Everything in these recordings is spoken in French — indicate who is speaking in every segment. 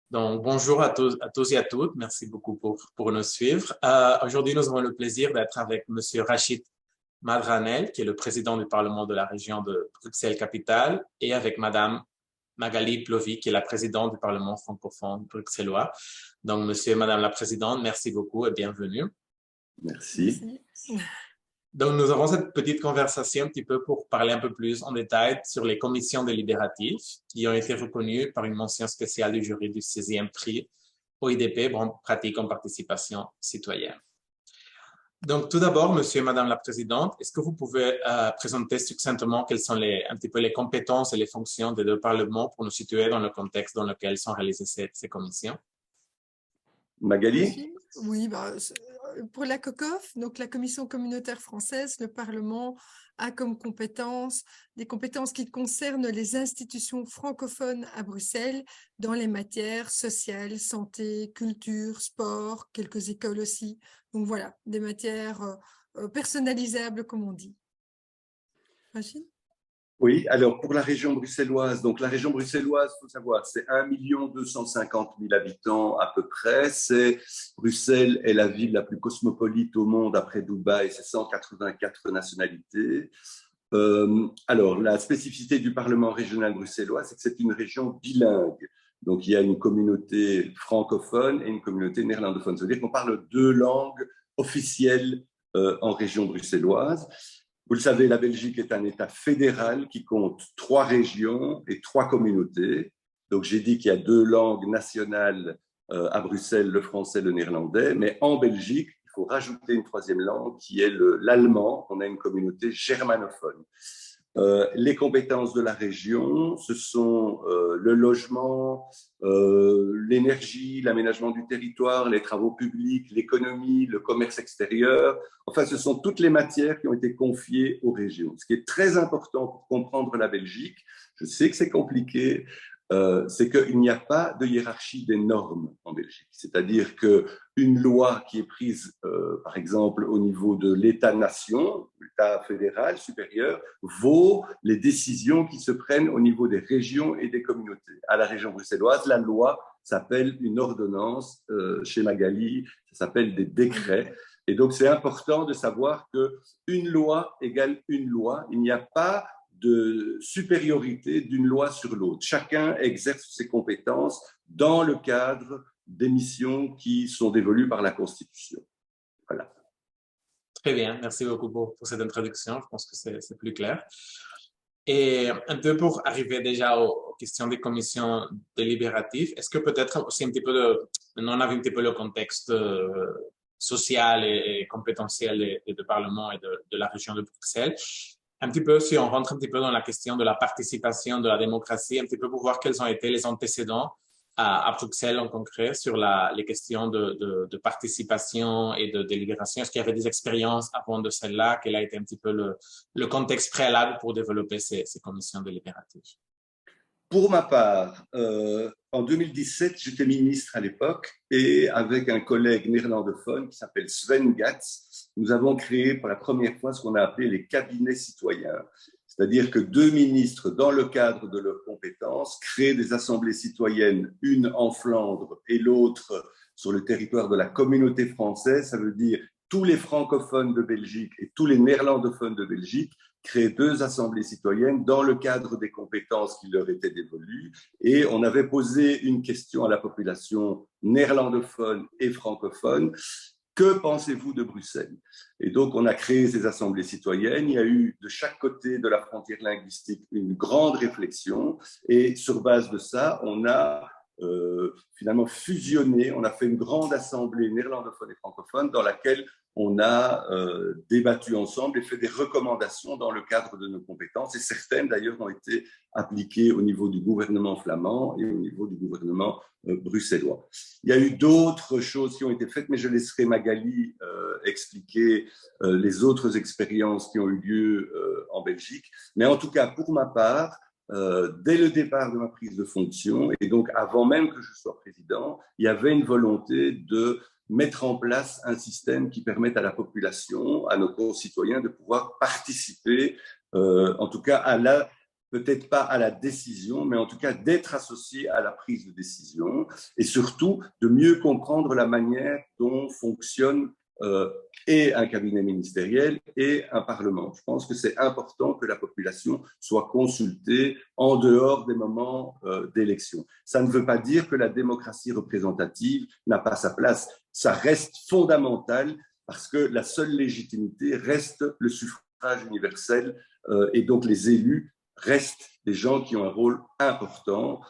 Speaker 1: Donc, bonjour à tous et à toutes. Merci beaucoup pour nous suivre. Aujourd'hui, nous avons le plaisir d'être avec Monsieur Rachid Madranel, qui est le président du Parlement de la région de Bruxelles-Capitale, et avec Madame Magali Plovy, qui est la présidente du Parlement francophone bruxellois. Donc, Monsieur et Madame la présidente, merci beaucoup et bienvenue.
Speaker 2: Merci.
Speaker 1: Donc, nous avons cette petite conversation un petit peu pour parler un peu plus en détail sur les commissions délibératives qui ont été reconnues par une mention spéciale du jury du 16e prix OIDP, bonne pratique en participation citoyenne. Donc, tout d'abord, Monsieur et Madame la Présidente, est-ce que vous pouvez présenter succinctement quelles sont un petit peu les compétences et les fonctions des deux parlements pour nous situer dans le contexte dans lequel sont réalisées ces commissions?
Speaker 2: Magali?
Speaker 3: Oui, pour la COCOF, donc la Commission communautaire française, le Parlement a comme compétences des compétences qui concernent les institutions francophones à Bruxelles dans les matières sociales, santé, culture, sport, quelques écoles aussi. Donc voilà, des matières personnalisables, comme on dit. Rachid?
Speaker 2: Oui, alors pour la région bruxelloise, donc la région bruxelloise, il faut savoir, c'est 1 250 000 habitants à peu près. Bruxelles est la ville la plus cosmopolite au monde après Dubaï, c'est 184 nationalités. Alors, la spécificité du Parlement régional bruxellois, c'est que c'est une région bilingue. Donc, il y a une communauté francophone et une communauté néerlandophone. Ça veut dire qu'on parle deux langues officielles en région bruxelloise. Vous le savez, la Belgique est un État fédéral qui compte 3 régions et 3 communautés. Donc, j'ai dit qu'il y a 2 langues nationales à Bruxelles, le français et le néerlandais. Mais en Belgique, il faut rajouter une 3e langue qui est l'allemand. On a une communauté germanophone. Les compétences de la région, ce sont le logement, l'énergie, l'aménagement du territoire, les travaux publics, l'économie, le commerce extérieur. Enfin, ce sont toutes les matières qui ont été confiées aux régions. Ce qui est très important pour comprendre la Belgique, je sais que c'est compliqué, c'est qu'il n'y a pas de hiérarchie des normes en Belgique. C'est-à-dire qu'une loi qui est prise, par exemple, au niveau de l'État-nation, l'État fédéral supérieur, vaut les décisions qui se prennent au niveau des régions et des communautés. À la région bruxelloise, la loi s'appelle une ordonnance. Chez Magali, ça s'appelle des décrets. Et donc, c'est important de savoir qu'une loi égale une loi. Il n'y a pas de supériorité d'une loi sur l'autre. Chacun exerce ses compétences dans le cadre des missions qui sont dévolues par la Constitution. Voilà.
Speaker 1: Très bien, merci beaucoup pour cette introduction. Je pense que c'est plus clair. Et un peu pour arriver déjà aux questions des commissions délibératives, est-ce que peut-être aussi un petit peu maintenant on a vu un petit peu le contexte social et compétentiel du Parlement et de la région de Bruxelles. Un petit peu, si on rentre un petit peu dans la question de la participation, de la démocratie, un petit peu pour voir quels ont été les antécédents à Bruxelles en concret sur les questions de participation et de délibération. Est-ce qu'il y avait des expériences avant de celle-là? Quel a été un petit peu le contexte préalable pour développer ces commissions délibératives?
Speaker 2: Pour ma part, en 2017, j'étais ministre à l'époque et avec un collègue néerlandophone qui s'appelle Sven Gatz, nous avons créé pour la première fois ce qu'on a appelé les cabinets citoyens. C'est-à-dire que 2 ministres, dans le cadre de leurs compétences, créent des assemblées citoyennes, une en Flandre et l'autre sur le territoire de la communauté française. Ça veut dire tous les francophones de Belgique et tous les néerlandophones de Belgique créent 2 assemblées citoyennes dans le cadre des compétences qui leur étaient dévolues. Et on avait posé une question à la population néerlandophone et francophone. Que pensez-vous de Bruxelles? Et donc, on a créé ces assemblées citoyennes. Il y a eu de chaque côté de la frontière linguistique une grande réflexion. Et sur base de ça, on a finalement fusionné. On a fait une grande assemblée néerlandophone et francophone dans laquelle on a débattu ensemble et fait des recommandations dans le cadre de nos compétences. Et certaines, d'ailleurs, ont été appliquées au niveau du gouvernement flamand et au niveau du gouvernement bruxellois. Il y a eu d'autres choses qui ont été faites, mais je laisserai Magali expliquer les autres expériences qui ont eu lieu en Belgique. Mais en tout cas, pour ma part, dès le départ de ma prise de fonction, et donc avant même que je sois président, il y avait une volonté de mettre en place un système qui permette à la population, à nos concitoyens, de pouvoir participer, en tout cas à peut-être pas à la décision, mais en tout cas d'être associé à la prise de décision et surtout de mieux comprendre la manière dont fonctionne et un cabinet ministériel et un parlement. Je pense que c'est important que la population soit consultée en dehors des moments d'élection. Ça ne veut pas dire que la démocratie représentative n'a pas sa place. Ça reste fondamental parce que la seule légitimité reste le suffrage universel et donc les élus restent des gens qui ont un rôle important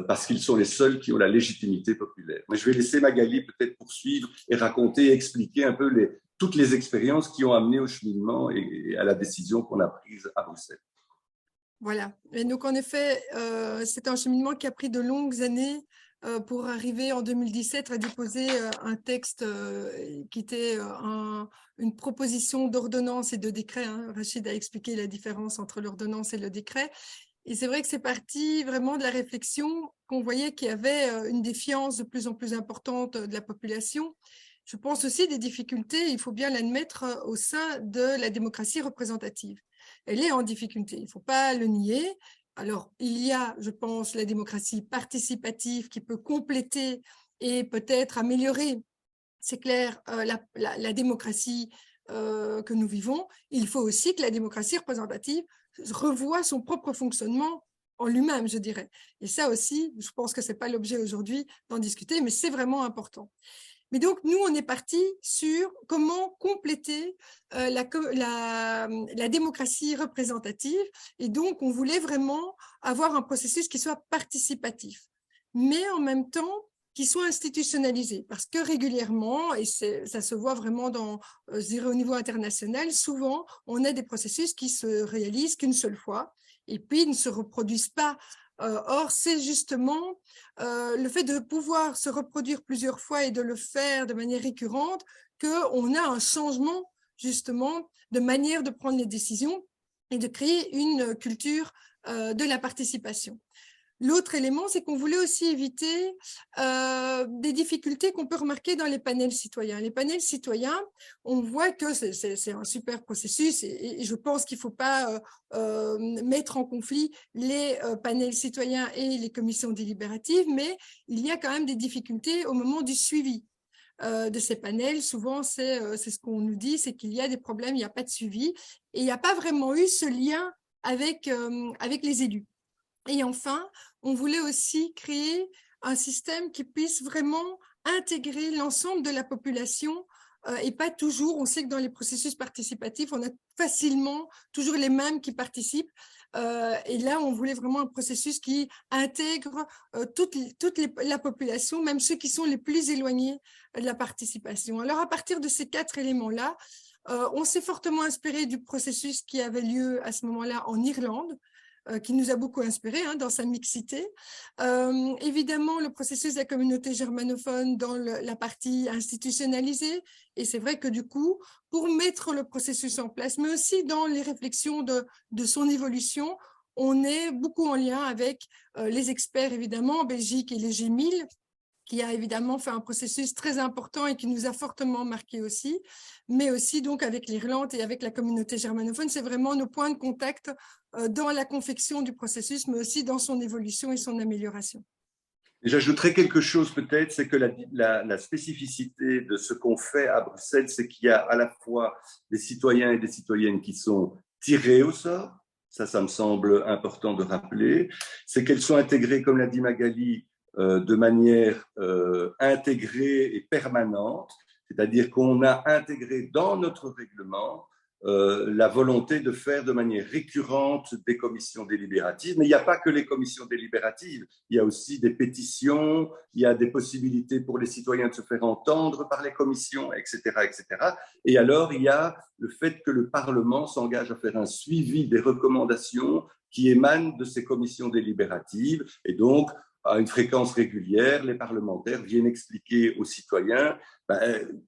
Speaker 2: parce qu'ils sont les seuls qui ont la légitimité populaire. Mais je vais laisser Magali peut-être poursuivre et raconter et expliquer un peu toutes les expériences qui ont amené au cheminement et à la décision qu'on a prise à Bruxelles.
Speaker 3: Voilà. Et donc, en effet, c'est un cheminement qui a pris de longues années pour arriver en 2017 à déposer un texte qui était une proposition d'ordonnance et de décret. Hein. Rachid a expliqué la différence entre l'ordonnance et le décret. Et c'est vrai que c'est parti vraiment de la réflexion qu'on voyait qu'il y avait une défiance de plus en plus importante de la population. Je pense aussi des difficultés, il faut bien l'admettre, au sein de la démocratie représentative. Elle est en difficulté, il ne faut pas le nier. Alors, il y a, je pense, la démocratie participative qui peut compléter et peut-être améliorer, c'est clair, la démocratie que nous vivons. Il faut aussi que la démocratie représentative revoie son propre fonctionnement en lui-même, je dirais. Et ça aussi, je pense que ce n'est pas l'objet aujourd'hui d'en discuter, mais c'est vraiment important. Mais donc, nous, on est parti sur comment compléter la démocratie représentative. Et donc, on voulait vraiment avoir un processus qui soit participatif, mais en même temps qui soit institutionnalisé. Parce que régulièrement, et ça se voit vraiment au niveau international, souvent, on a des processus qui se réalisent qu'une seule fois et puis ne se reproduisent pas. Or, c'est justement le fait de pouvoir se reproduire plusieurs fois et de le faire de manière récurrente qu'on a un changement justement de manière de prendre les décisions et de créer une culture de la participation. L'autre élément, c'est qu'on voulait aussi éviter des difficultés qu'on peut remarquer dans les panels citoyens. Les panels citoyens, on voit que c'est un super processus et je pense qu'il ne faut pas mettre en conflit les panels citoyens et les commissions délibératives, mais il y a quand même des difficultés au moment du suivi de ces panels. Souvent, c'est ce qu'on nous dit, c'est qu'il y a des problèmes, il n'y a pas de suivi et il n'y a pas vraiment eu ce lien avec les élus. Et enfin, on voulait aussi créer un système qui puisse vraiment intégrer l'ensemble de la population et pas toujours, on sait que dans les processus participatifs, on a facilement toujours les mêmes qui participent. Et là, on voulait vraiment un processus qui intègre toute la population, même ceux qui sont les plus éloignés de la participation. Alors, à partir de ces 4 éléments-là, on s'est fortement inspiré du processus qui avait lieu à ce moment-là en Irlande, qui nous a beaucoup inspiré dans sa mixité. Évidemment, le processus de la communauté germanophone dans la partie institutionnalisée. Et c'est vrai que du coup, pour mettre le processus en place, mais aussi dans les réflexions de son évolution, on est beaucoup en lien avec les experts, évidemment, en Belgique et les G1000, qui a évidemment fait un processus très important et qui nous a fortement marqué aussi, mais aussi donc avec l'Irlande et avec la communauté germanophone. C'est vraiment nos points de contact dans la confection du processus, mais aussi dans son évolution et son amélioration.
Speaker 2: J'ajouterais quelque chose peut-être, c'est que la spécificité de ce qu'on fait à Bruxelles, c'est qu'il y a à la fois des citoyens et des citoyennes qui sont tirés au sort, ça me semble important de rappeler, c'est qu'elles sont intégrées, comme l'a dit Magali, de manière intégrée et permanente, c'est-à-dire qu'on a intégré dans notre règlement la volonté de faire de manière récurrente des commissions délibératives. Mais il n'y a pas que les commissions délibératives, il y a aussi des pétitions, il y a des possibilités pour les citoyens de se faire entendre par les commissions, etc., etc. Et alors, il y a le fait que le Parlement s'engage à faire un suivi des recommandations qui émanent de ces commissions délibératives. Et donc, à une fréquence régulière, les parlementaires viennent expliquer aux citoyens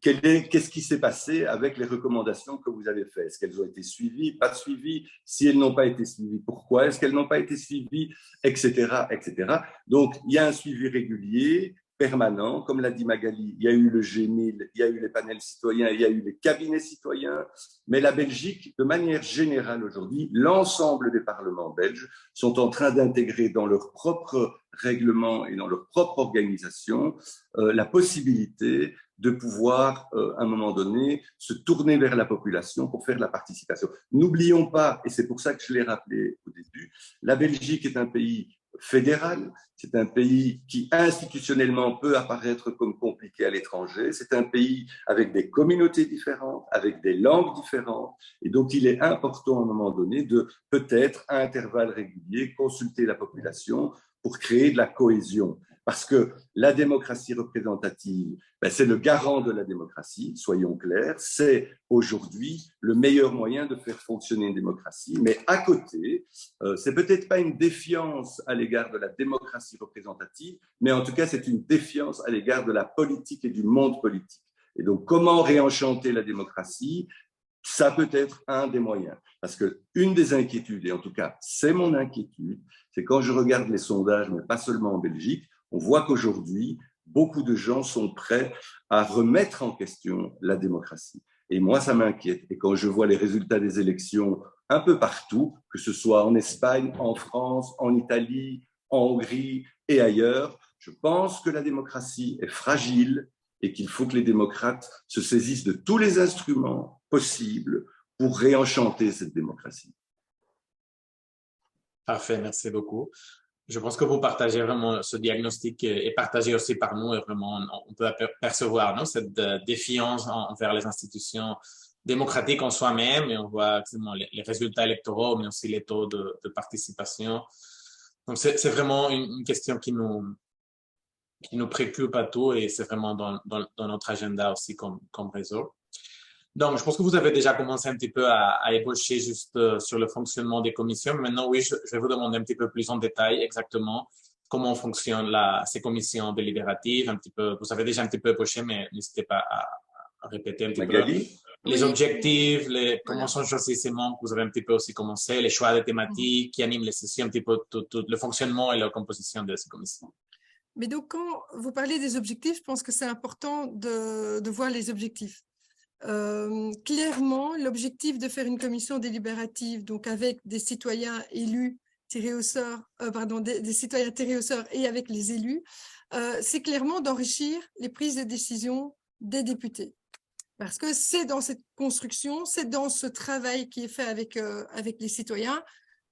Speaker 2: qu'est-ce qui s'est passé avec les recommandations que vous avez faites. Est-ce qu'elles ont été suivies, pas suivies? Si elles n'ont pas été suivies, pourquoi est-ce qu'elles n'ont pas été suivies, etc., etc. Donc, il y a un suivi régulier, permanent. Comme l'a dit Magali, il y a eu le G1000, il y a eu les panels citoyens, il y a eu les cabinets citoyens. Mais la Belgique, de manière générale aujourd'hui, l'ensemble des parlements belges sont en train d'intégrer dans leur propre règlement et dans leur propre organisation la possibilité de pouvoir, à un moment donné, se tourner vers la population pour faire la participation. N'oublions pas, et c'est pour ça que je l'ai rappelé au début, la Belgique est un pays fédéral, c'est un pays qui institutionnellement peut apparaître comme compliqué à l'étranger, c'est un pays avec des communautés différentes, avec des langues différentes, et donc il est important à un moment donné de peut-être à intervalles réguliers consulter la population pour créer de la cohésion. Parce que la démocratie représentative, c'est le garant de la démocratie, soyons clairs, c'est aujourd'hui le meilleur moyen de faire fonctionner une démocratie. Mais à côté, c'est peut-être pas une défiance à l'égard de la démocratie représentative, mais en tout cas, c'est une défiance à l'égard de la politique et du monde politique. Et donc, comment réenchanter la démocratie ? Ça peut être un des moyens. Parce qu'une des inquiétudes, et en tout cas, c'est mon inquiétude, c'est quand je regarde les sondages, mais pas seulement en Belgique, on voit qu'aujourd'hui, beaucoup de gens sont prêts à remettre en question la démocratie. Et moi, ça m'inquiète. Et quand je vois les résultats des élections un peu partout, que ce soit en Espagne, en France, en Italie, en Hongrie et ailleurs, je pense que la démocratie est fragile et qu'il faut que les démocrates se saisissent de tous les instruments possibles pour réenchanter cette démocratie.
Speaker 1: Parfait, merci beaucoup. Je pense que vous partagez vraiment ce diagnostic et partagé aussi par nous. Et vraiment, on peut percevoir cette défiance envers les institutions démocratiques en soi-même. Et on voit les résultats électoraux, mais aussi les taux de participation. Donc, c'est vraiment une question qui nous préoccupe à tous et c'est vraiment dans notre agenda aussi comme réseau. Donc, je pense que vous avez déjà commencé un petit peu à ébaucher juste sur le fonctionnement des commissions. Maintenant, oui, je vais vous demander un petit peu plus en détail exactement comment fonctionnent ces commissions délibératives. Un petit peu, vous avez déjà un petit peu ébauché, mais n'hésitez pas à répéter un petit
Speaker 2: Magali?
Speaker 1: peu les objectifs, comment sont choisis ces membres. Vous avez un petit peu aussi commencé, les choix des thématiques qui animent les sessions, un petit peu tout le fonctionnement et la composition de ces commissions.
Speaker 3: Mais donc, quand vous parlez des objectifs, je pense que c'est important de voir les objectifs. Clairement, l'objectif de faire une commission délibérative, donc avec des citoyens élus tirés au sort, des citoyens tirés au sort et avec les élus, c'est clairement d'enrichir les prises de décision des députés. Parce que c'est dans cette construction, c'est dans ce travail qui est fait avec les citoyens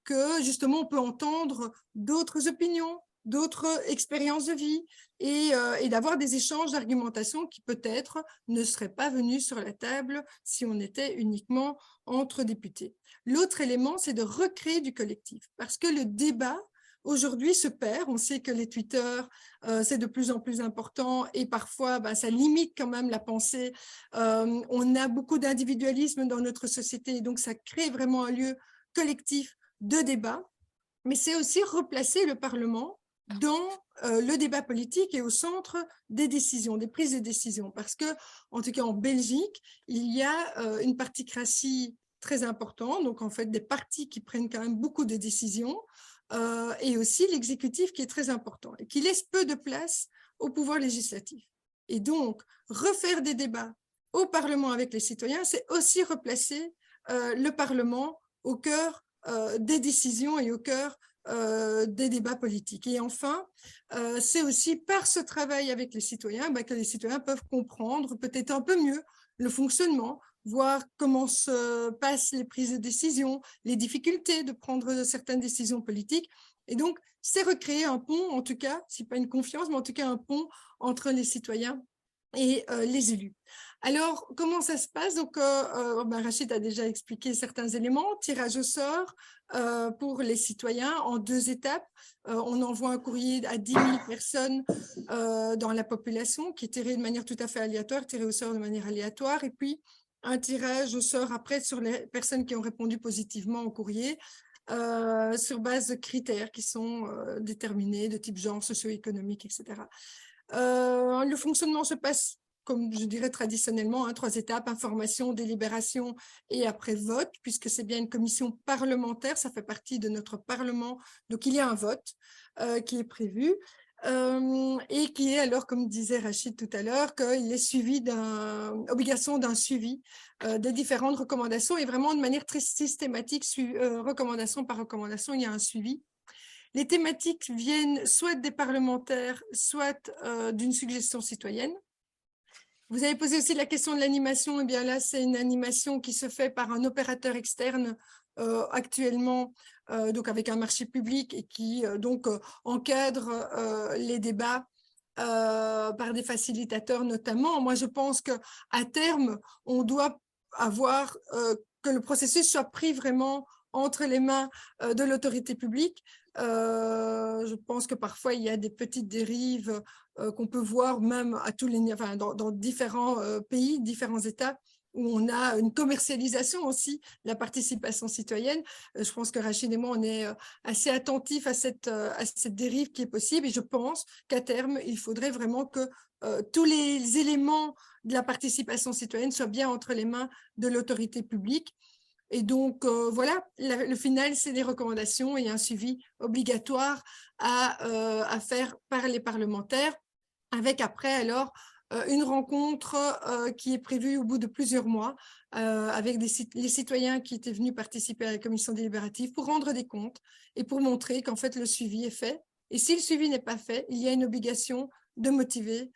Speaker 3: que justement on peut entendre d'autres opinions, d'autres expériences de vie et d'avoir des échanges d'argumentation qui peut-être ne seraient pas venus sur la table si on était uniquement entre députés. L'autre élément, c'est de recréer du collectif parce que le débat aujourd'hui se perd. On sait que les Twitter, c'est de plus en plus important et parfois, ça limite quand même la pensée. On a beaucoup d'individualisme dans notre société, donc ça crée vraiment un lieu collectif de débat, mais c'est aussi replacer le Parlement dans le débat politique et au centre des décisions, des prises de décision. Parce que, en tout cas en Belgique, il y a une particratie très importante, donc en fait des partis qui prennent quand même beaucoup de décisions, et aussi l'exécutif qui est très important et qui laisse peu de place au pouvoir législatif. Et donc, refaire des débats au Parlement avec les citoyens, c'est aussi replacer le Parlement au cœur des décisions et au cœur des débats politiques. Et enfin, c'est aussi par ce travail avec les citoyens que les citoyens peuvent comprendre peut-être un peu mieux le fonctionnement, voir comment se passent les prises de décision, les difficultés de prendre certaines décisions politiques. Et donc, c'est recréer un pont, en tout cas, si pas une confiance, mais en tout cas un pont entre les citoyens et les élus. Alors, comment ça se passe? Donc, Rachid a déjà expliqué certains éléments. Tirage au sort pour les citoyens en 2 étapes. On envoie un courrier à 10 000 personnes dans la population qui est tiré de manière tout à fait aléatoire, tiré au sort de manière aléatoire. Et puis, un tirage au sort après sur les personnes qui ont répondu positivement au courrier sur base de critères qui sont déterminés de type genre, socio-économique, etc. Le fonctionnement se passe, comme je dirais traditionnellement, 3 étapes, information, délibération et après vote, puisque c'est bien une commission parlementaire, ça fait partie de notre Parlement, donc il y a un vote qui est prévu. et qui est alors, comme disait Rachid tout à l'heure, qu'il est suivi obligation d'un suivi des différentes recommandations et vraiment de manière très systématique, recommandation par recommandation, il y a un suivi. Les thématiques viennent soit des parlementaires, soit d'une suggestion citoyenne. Vous avez posé aussi la question de l'animation. Eh bien là, c'est une animation qui se fait par un opérateur externe actuellement, donc avec un marché public et qui donc encadre les débats par des facilitateurs notamment. Moi, je pense qu'à terme, on doit avoir que le processus soit pris vraiment entre les mains de l'autorité publique. Je pense que parfois, il y a des petites dérives qu'on peut voir même à tous les, enfin, dans différents pays, différents États, où on a une commercialisation aussi de la participation citoyenne. Je pense que Rachid et moi, on est assez attentifs à cette dérive qui est possible et je pense qu'à terme, il faudrait vraiment que tous les éléments de la participation citoyenne soient bien entre les mains de l'autorité publique. Et donc, voilà, le final, c'est des recommandations et un suivi obligatoire à faire par les parlementaires, avec après, alors, une rencontre qui est prévue au bout de plusieurs mois avec les citoyens qui étaient venus participer à la commission délibérative pour rendre des comptes et pour montrer qu'en fait, le suivi est fait. Et si le suivi n'est pas fait, il y a une obligation de motiver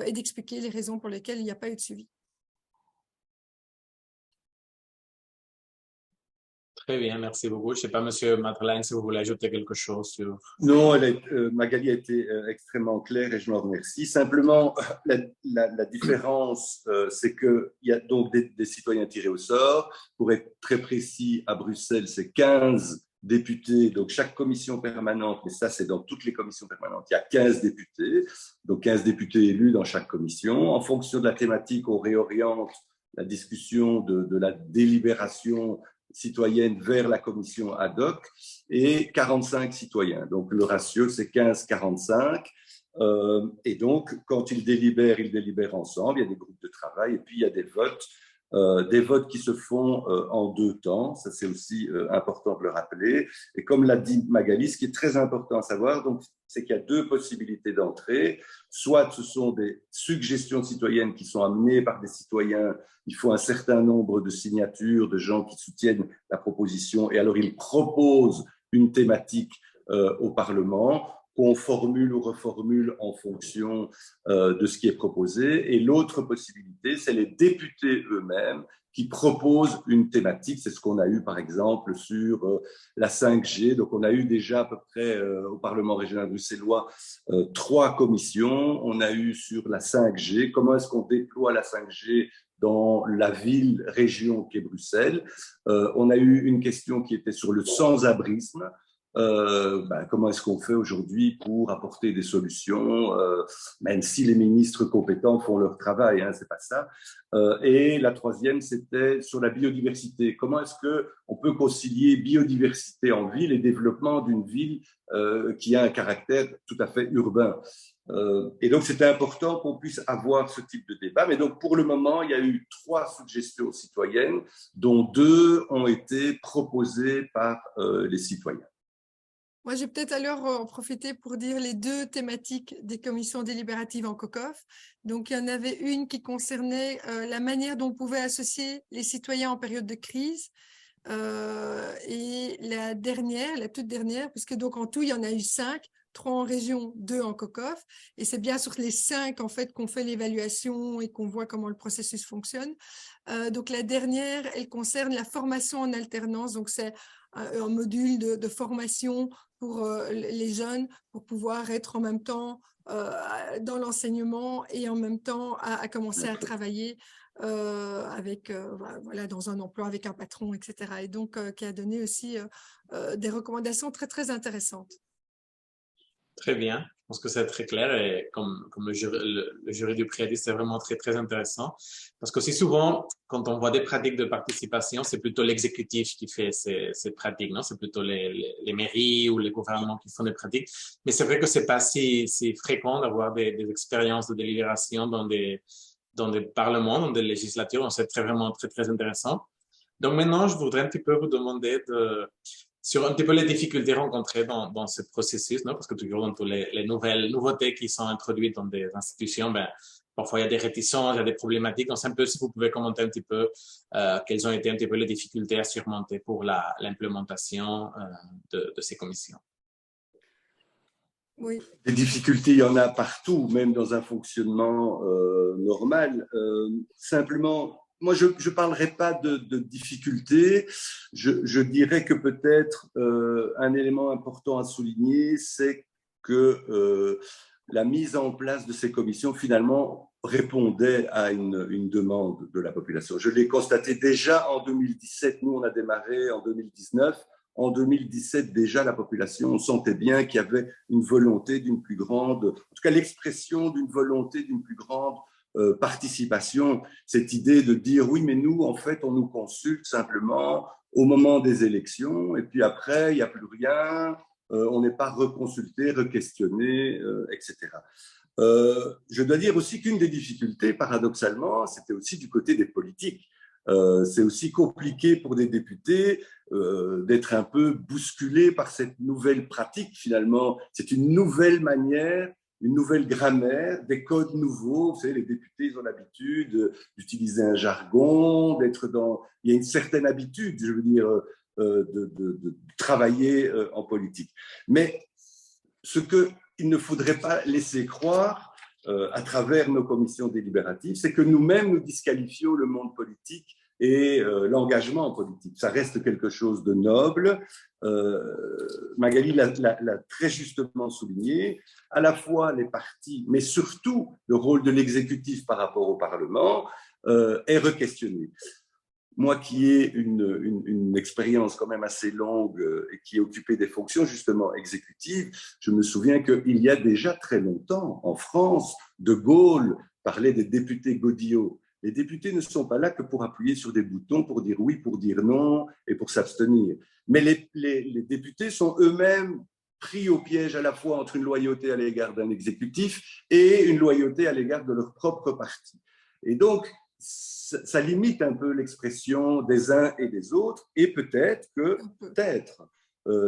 Speaker 3: et d'expliquer les raisons pour lesquelles il n'y a pas eu de suivi.
Speaker 1: Très bien, merci beaucoup. Je ne sais pas, Monsieur Madeleine, si vous voulez ajouter quelque chose sur…
Speaker 2: Non, Magali a été extrêmement claire et je l'en remercie. Simplement, la différence, c'est qu'il y a donc des citoyens tirés au sort. Pour être très précis, à Bruxelles, c'est 15 députés. Donc, chaque commission permanente, mais ça, c'est dans toutes les commissions permanentes, il y a 15 députés. Donc, 15 députés élus dans chaque commission. En fonction de la thématique, on réoriente la discussion de la délibération citoyenne vers la commission ad hoc et 45 citoyens. Donc, le ratio, c'est 15-45. Et donc, quand ils délibèrent ensemble. Il y a des groupes de travail et puis il y a des votes qui se font en deux temps. Ça, c'est aussi important de le rappeler. Et comme l'a dit Magali, ce qui est très important à savoir, donc, c'est qu'il y a deux possibilités d'entrée. Soit ce sont des suggestions citoyennes qui sont amenées par des citoyens. Il faut un certain nombre de signatures de gens qui soutiennent la proposition et alors ils proposent une thématique au Parlement qu'on formule ou reformule en fonction de ce qui est proposé. Et l'autre possibilité, c'est les députés eux-mêmes qui proposent une thématique. C'est ce qu'on a eu, par exemple, sur la 5G. Donc, on a eu déjà à peu près au Parlement régional bruxellois 3 commissions. On a eu sur la 5G, comment est-ce qu'on déploie la 5G dans la ville-région qu'est Bruxelles. On a eu une question qui était sur le sans-abrisme. Comment est-ce qu'on fait aujourd'hui pour apporter des solutions, même si les ministres compétents font leur travail, hein, c'est pas ça. Et la troisième, c'était sur la biodiversité. Comment est-ce qu'on peut concilier biodiversité en ville et développement d'une ville qui a un caractère tout à fait urbain. Et donc, c'était important qu'on puisse avoir ce type de débat. Mais donc, pour le moment, il y a eu 3 suggestions citoyennes, dont 2 ont été proposées par les citoyens.
Speaker 3: Moi, j'ai peut-être alors en profiter pour dire les 2 thématiques des commissions délibératives en COCOF. Donc, il y en avait une qui concernait la manière dont on pouvait associer les citoyens en période de crise. Et la toute dernière, puisque donc en tout, il y en a eu 5, 3 en région, 2 en COCOF. Et c'est bien sur les 5, en fait, qu'on fait l'évaluation et qu'on voit comment le processus fonctionne. Donc, la dernière, elle concerne la formation en alternance. Donc, c'est un module de formation pour les jeunes pour pouvoir être en même temps dans l'enseignement et en même temps à commencer à travailler voilà, dans un emploi avec un patron, etc. Et donc, qui a donné aussi des recommandations très, très intéressantes.
Speaker 1: Très bien. Je pense que c'est très clair et comme le jury du prix a dit, c'est vraiment très, très intéressant. Parce qu'aussi souvent, quand on voit des pratiques de participation, c'est plutôt l'exécutif qui fait ces pratiques, non? C'est plutôt les mairies ou les gouvernements qui font des pratiques. Mais c'est vrai que c'est pas si fréquent d'avoir des expériences de délibération dans des parlements, dans des législatures. Donc, c'est vraiment très, très intéressant. Donc maintenant, je voudrais un petit peu vous demander sur un petit peu les difficultés rencontrées dans ce processus, non? Parce que toujours dans toutes les nouvelles nouveautés qui sont introduites dans des institutions, ben, parfois il y a des réticences, il y a des problématiques. On sait un peu si vous pouvez commenter un petit peu quelles ont été un petit peu les difficultés à surmonter pour l'implémentation de ces commissions.
Speaker 3: Oui.
Speaker 2: Des difficultés, il y en a partout, même dans un fonctionnement normal. Simplement, moi, je ne parlerai pas de difficultés. Je dirais que peut-être un élément important à souligner, c'est que la mise en place de ces commissions, finalement, répondait à une demande de la population. Je l'ai constaté déjà en 2017. Nous, on a démarré en 2019. En 2017, déjà, la population sentait bien qu'il y avait une volonté d'une plus grande, en tout cas l'expression d'une volonté d'une plus grande participation. Cette idée de dire, oui, mais nous, en fait, on nous consulte simplement au moment des élections, et puis après, il n'y a plus rien, on n'est pas reconsulté, requestionné, etc. Je dois dire aussi qu'une des difficultés, paradoxalement, c'était aussi du côté des politiques. C'est aussi compliqué pour des députés d'être un peu bousculés par cette nouvelle pratique. Finalement, c'est une nouvelle manière, une nouvelle grammaire, des codes nouveaux. Vous savez, les députés ils ont l'habitude d'utiliser un jargon, d'être dans... Il y a une certaine habitude, je veux dire, de travailler en politique. Mais ce qu'il ne faudrait pas laisser croire à travers nos commissions délibératives, c'est que nous-mêmes, nous disqualifions le monde politique et l'engagement en politique. Ça reste quelque chose de noble. Magali l'a très justement souligné, à la fois les partis, mais surtout le rôle de l'exécutif par rapport au Parlement est re-questionné. Moi qui ai une expérience quand même assez longue et qui ai occupé des fonctions justement exécutives, je me souviens qu'il y a déjà très longtemps, en France, De Gaulle parlait des députés godillots. Les députés ne sont pas là que pour appuyer sur des boutons, pour dire oui, pour dire non et pour s'abstenir. Mais les députés sont eux-mêmes pris au piège à la fois entre une loyauté à l'égard d'un exécutif et une loyauté à l'égard de leur propre parti. Et donc, ça limite un peu l'expression des uns et des autres, et peut-être que,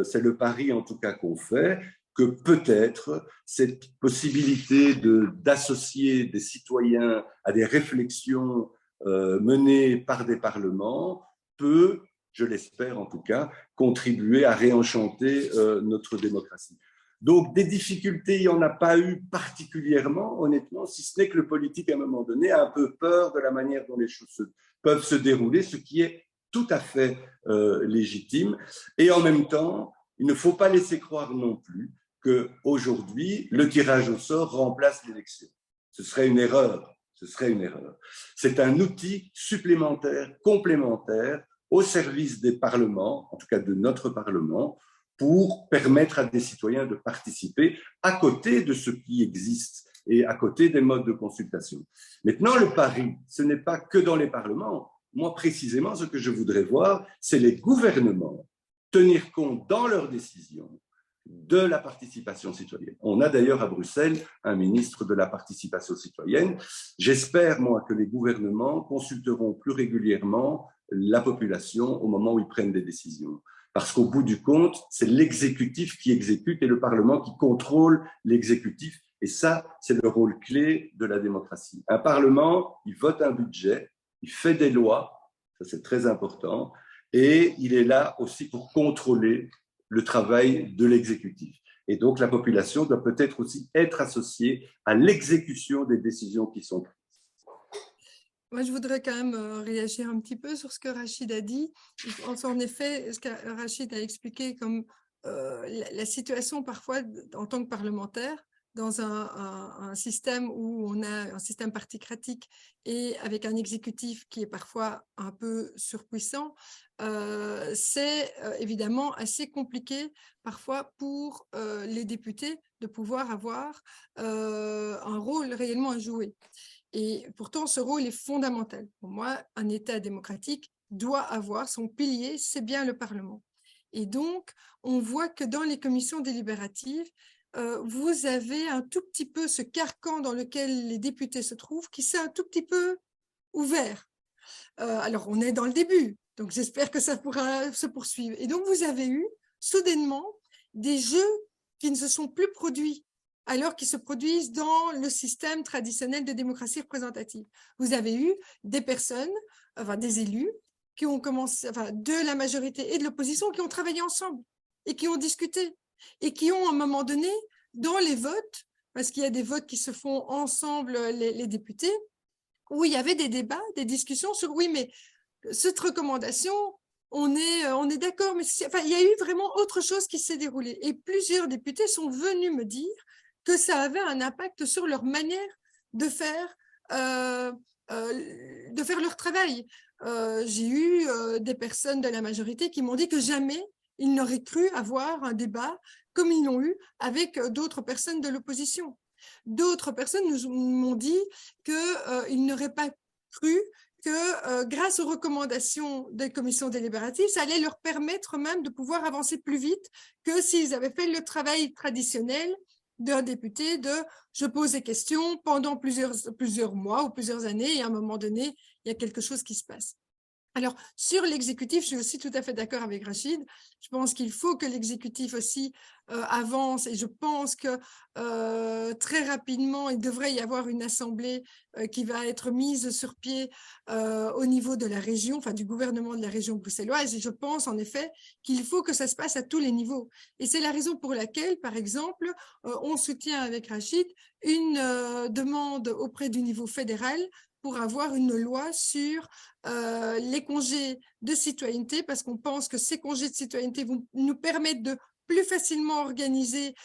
Speaker 2: c'est le pari en tout cas qu'on fait, que peut-être cette possibilité d'associer des citoyens à des réflexions menées par des parlements peut, je l'espère en tout cas, contribuer à réenchanter notre démocratie. Donc, des difficultés, il n'y en a pas eu particulièrement, honnêtement, si ce n'est que le politique, à un moment donné, a un peu peur de la manière dont les choses peuvent se dérouler, ce qui est tout à fait légitime. Et en même temps, il ne faut pas laisser croire non plus qu'aujourd'hui, le tirage au sort remplace l'élection. Ce serait une erreur. Ce serait une erreur. C'est un outil supplémentaire, complémentaire, au service des parlements, en tout cas de notre Parlement, pour permettre à des citoyens de participer à côté de ce qui existe et à côté des modes de consultation. Maintenant, le pari, ce n'est pas que dans les parlements. Moi, précisément, ce que je voudrais voir, c'est les gouvernements tenir compte dans leurs décisions de la participation citoyenne. On a d'ailleurs à Bruxelles un ministre de la participation citoyenne. J'espère, moi, que les gouvernements consulteront plus régulièrement la population au moment où ils prennent des décisions. Parce qu'au bout du compte, c'est l'exécutif qui exécute et le Parlement qui contrôle l'exécutif. Et ça, c'est le rôle clé de la démocratie. Un Parlement, il vote un budget, il fait des lois, ça c'est très important, et il est là aussi pour contrôler le travail de l'exécutif. Et donc, la population doit peut-être aussi être associée à l'exécution des décisions qui sont prises.
Speaker 3: Moi, je voudrais quand même réagir un petit peu sur ce que Rachid a dit. Je pense en effet, ce que Rachid a expliqué comme la situation parfois en tant que parlementaire dans un système où on a un système particratique et avec un exécutif qui est parfois un peu surpuissant, c'est évidemment assez compliqué parfois pour les députés de pouvoir avoir un rôle réellement à jouer. Et pourtant, ce rôle est fondamental. Pour moi, un État démocratique doit avoir son pilier, c'est bien le Parlement. Et donc, on voit que dans les commissions délibératives, vous avez un tout petit peu ce carcan dans lequel les députés se trouvent, qui s'est un tout petit peu ouvert. Alors, on est dans le début, donc j'espère que ça pourra se poursuivre. Et donc, vous avez eu soudainement des jeux qui ne se sont plus produits alors qu'ils se produisent dans le système traditionnel de démocratie représentative. Vous avez eu des personnes, enfin des élus, qui ont commencé, enfin, de la majorité et de l'opposition, qui ont travaillé ensemble et qui ont discuté et qui ont, à un moment donné, dans les votes, parce qu'il y a des votes qui se font ensemble, les députés, où il y avait des débats, des discussions sur, oui, mais cette recommandation, on est d'accord, mais enfin, il y a eu vraiment autre chose qui s'est déroulée. Et plusieurs députés sont venus me dire que ça avait un impact sur leur manière de faire leur travail. J'ai eu des personnes de la majorité qui m'ont dit que jamais ils n'auraient cru avoir un débat comme ils l'ont eu avec d'autres personnes de l'opposition. D'autres personnes m'ont dit qu'ils n'auraient pas cru que grâce aux recommandations des commissions délibératives, ça allait leur permettre même de pouvoir avancer plus vite que s'ils avaient fait le travail traditionnel d'un député de je pose des questions pendant plusieurs mois ou plusieurs années et à un moment donné, il y a quelque chose qui se passe. Alors, sur l'exécutif, je suis aussi tout à fait d'accord avec Rachid. Je pense qu'il faut que l'exécutif aussi avance et je pense que très rapidement, il devrait y avoir une assemblée qui va être mise sur pied au niveau de la région, enfin du gouvernement de la région bruxelloise. Et je pense en effet qu'il faut que ça se passe à tous les niveaux. Et c'est la raison pour laquelle, par exemple, on soutient avec Rachid une demande auprès du niveau fédéral pour avoir une loi sur les congés de citoyenneté, parce qu'on pense que ces congés de citoyenneté vont nous permettre de plus facilement organiser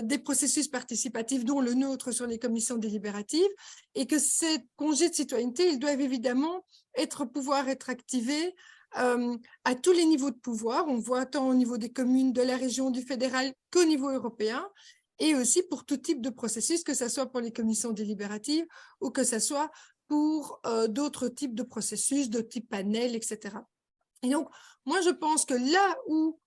Speaker 3: des processus participatifs, dont le nôtre sur les commissions délibératives, et que ces congés de citoyenneté, ils doivent évidemment pouvoir être activés à tous les niveaux de pouvoir. On voit tant au niveau des communes, de la région, du fédéral qu'au niveau européen, et aussi pour tout type de processus, que ce soit pour les commissions délibératives ou que ce soit pour d'autres types de processus, de type panel, etc. Et donc, moi, je pense que là où,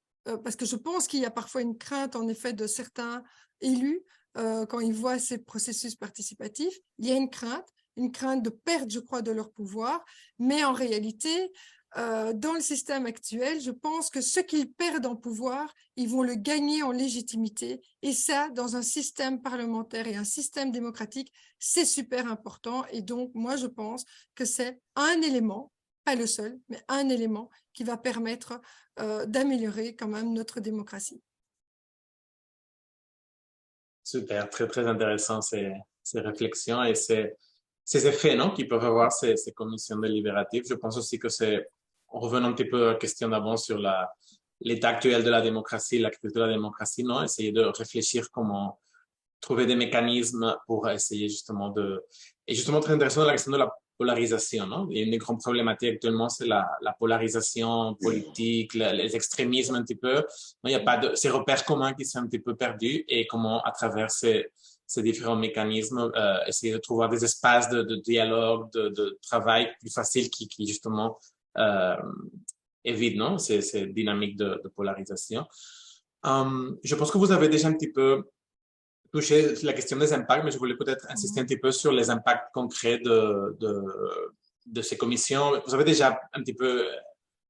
Speaker 3: parce que je pense qu'il y a parfois une crainte, en effet, de certains élus, quand ils voient ces processus participatifs, il y a une crainte de perte, je crois, de leur pouvoir, mais en réalité, dans le système actuel, je pense que ce qu'ils perdent en pouvoir, ils vont le gagner en légitimité. Et ça, dans un système parlementaire et un système démocratique, c'est super important. Et donc, moi, je pense que c'est un élément, pas le seul, mais un élément qui va permettre d'améliorer quand même notre démocratie.
Speaker 1: Super, très, très intéressant ces réflexions et ces effets, non, qui peuvent avoir ces commissions délibératives. Je pense aussi que en revenant un petit peu à la question d'avant sur l'état actuel de la démocratie, la crise de la démocratie, non, essayer de réfléchir comment trouver des mécanismes pour essayer justement et justement très intéressant dans la question de la polarisation, non? Il y a une des grandes problématiques actuellement, c'est la polarisation politique, les extrémismes un petit peu. Il n'y a pas ces repères communs qui sont un petit peu perdus et comment, à travers ces différents mécanismes, essayer de trouver des espaces de dialogue, de travail plus faciles qui justement évitent, non? Ces dynamiques de polarisation. Je pense que vous avez déjà un petit peu touché la question des impacts, mais je voulais peut-être insister un petit peu sur les impacts concrets de ces commissions. Vous avez déjà un petit peu